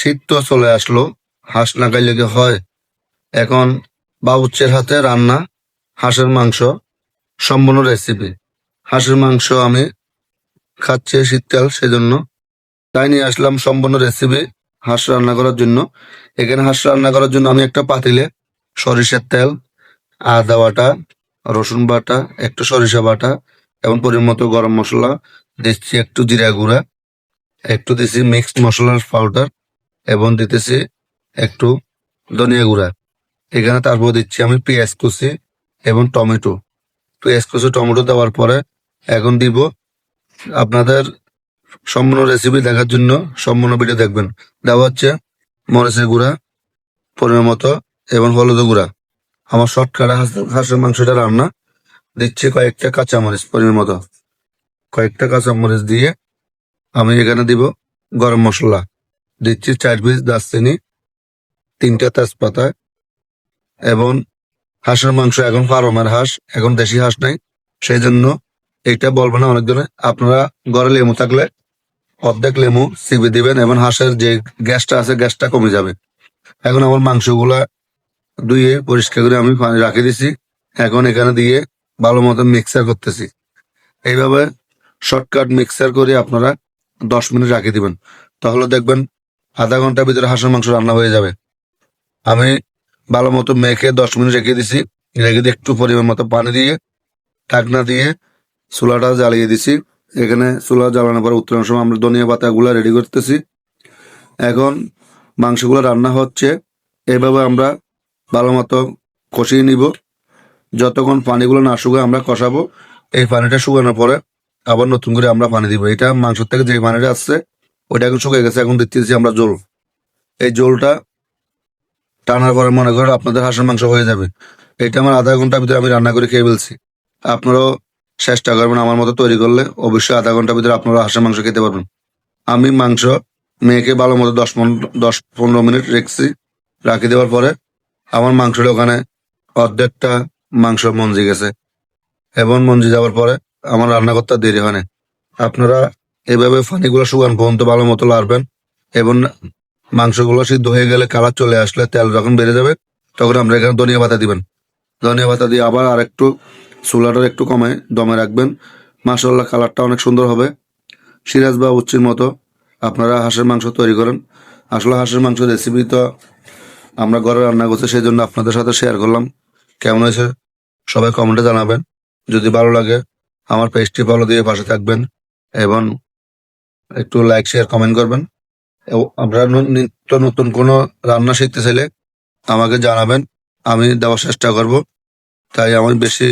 শীত তো চলে আসলো, হাঁস না খাইলে কি হয়? এখন বাবুর্চির হাতে রান্না হাঁসের মাংস, সম্পূর্ণ রেসিপি। হাঁসের মাংস আমি খাচ্ছি শীতকাল, সেজন্য তাই নিয়ে আসলাম সম্পূর্ণ রেসিপি হাঁস রান্না করার জন্য। এখানে হাঁস রান্না করার জন্য আমি একটা পাতিলে সরিষার তেল, আদা বাটা, রসুন বাটা, একটু সরিষা বাটা এবং পরিমাণ মতো গরম মশলা দিচ্ছি, একটু জিরা গুঁড়া, একটু দিচ্ছি মিক্সড মশলার পাউডার এবং দিতেছি একটু ধনিয়া গুঁড়া। এখানে তারপর দিচ্ছি আমি পেঁয়াজ কুচি এবং টমেটো। পেঁয়াজ কুচি টমেটো দেওয়ার পরে এখন দিব, আপনাদের সম্পূর্ণ রেসিপি দেখার জন্য সম্পূর্ণ ভিডিও দেখবেন। দেওয়া হচ্ছে মরিচের গুঁড়া পরিমাণ মতো এবং হলুদের গুঁড়া। আমার শর্টকাটে হাঁসের মাংসটা রান্না। দিচ্ছি কয়েকটা কাঁচামরিচ পরিমাণ মতো, কয়েকটা কাঁচামরিচ দিয়ে আমি এখানে দিব গরম মশলা। দিচ্ছি 4 পিস দারচিনি, 3টা তেজপাতা এবং হাঁসের মাংস এখন ফার্মের হাঁস, এখন দেশি হাঁস নাই, সেই জন্য এইটা বলবো না অনেক ধরে। আপনারা ঘরে লেবু থাকলে অর্ধেক লেবু চিপে দিবেন এবং হাঁসের যে গ্যাসটা আছে গ্যাসটা কমে যাবে। এখন আমার মাংসগুলা ধুয়ে পরিষ্কার করে আমি পানি রাখি দিছি। এখন এখানে দিয়ে ভালো মতো মিক্সার করতেছি। এইভাবে শর্টকাট মিক্সার করে আপনারা 10 মিনিট রাখি দিবেন, তাহলে দেখবেন আধা ঘন্টার ভিতরে হাঁসের মাংস রান্না হয়ে যাবে। আমি ভালো মতো মেখে 10 মিনিট রেখে দিছি। রেখে দিয়ে একটু পরিমাণ মতো পানি দিয়ে ঢাকনা দিয়ে চুলাটা জ্বালিয়ে দিছি। এখানে চুলা জ্বালানোর পর উত্তরাংশ আমরা ধনিয়া পাতাগুলা রেডি করতেছি। এখন মাংসগুলো রান্না হচ্ছে, এভাবে আমরা ভালো মতো কষিয়ে নিব যতক্ষণ পানিগুলো না শুকায় আমরা কষাবো। এই পানিটা শুকানোর পরে আবার নতুন করে আমরা পানি দিব। এটা মাংস থেকে যে পানিটা আসছে ওইটা এখন শুকিয়ে গেছে, এখন দিচ্ছি আমরা জল। এই জলটা টানার পরে মনে করেন আপনাদের হাঁসের মাংস হয়ে যাবে। এটা আমার আধা ঘন্টার ভিতরে আমি রান্না করে খেয়ে ফেলছি। আপনারাও চেষ্টা করবেন আমার মতো তৈরি করলে, অবশ্যই আধা ঘন্টার ভিতরে আপনারা হাঁসের মাংস খেতে পারবেন। আমি মাংস মেয়েকে ভালো মতো 10-15 মিনিট রেখেছি। রাখি দেওয়ার পরে আমার মাংসটা ওখানে অর্ধেকটা মাংস মঞ্জি গেছে এবং মঞ্জি যাওয়ার পরে আমার রান্না করতে আর দেরি হয় না। আপনারা এভাবে পানিগুলো শুকানো পর্যন্ত ভালো মতো লাড়বেন এবং মাংসগুলো সিদ্ধ হয়ে গেলে কালার চলে আসলে তেল যখন বেড়ে যাবে তখন আমরা এখানে ধনিয়া পাতা দিবেন। ধনিয়া পাতা দিয়ে আবার আরেকটু চুলাটা একটু কমে দমে রাখবেন। মাশাআল্লাহ কালারটা অনেক সুন্দর হবে। সিরাজ বা উচ্চির মতো আপনারা হাঁসের মাংস তৈরি করেন। আসলে হাঁসের মাংস রেসিপি তো আমরা ঘরে রান্না করছি, সেই জন্য আপনাদের সাথে শেয়ার করলাম। কেমন হয়েছে সবাই কমেন্টে জানাবেন। যদি ভালো লাগে আমার পেজটি ফলো দিয়ে পাশে থাকবেন এবং একটু লাইক শেয়ার কমেন্ট করবেন। এবং আপনারা নিত্য নতুন কোনো রান্না শিখতে চাইলে আমাকে জানাবেন, আমি দেওয়ার চেষ্টা করব। তাই আমি বেশি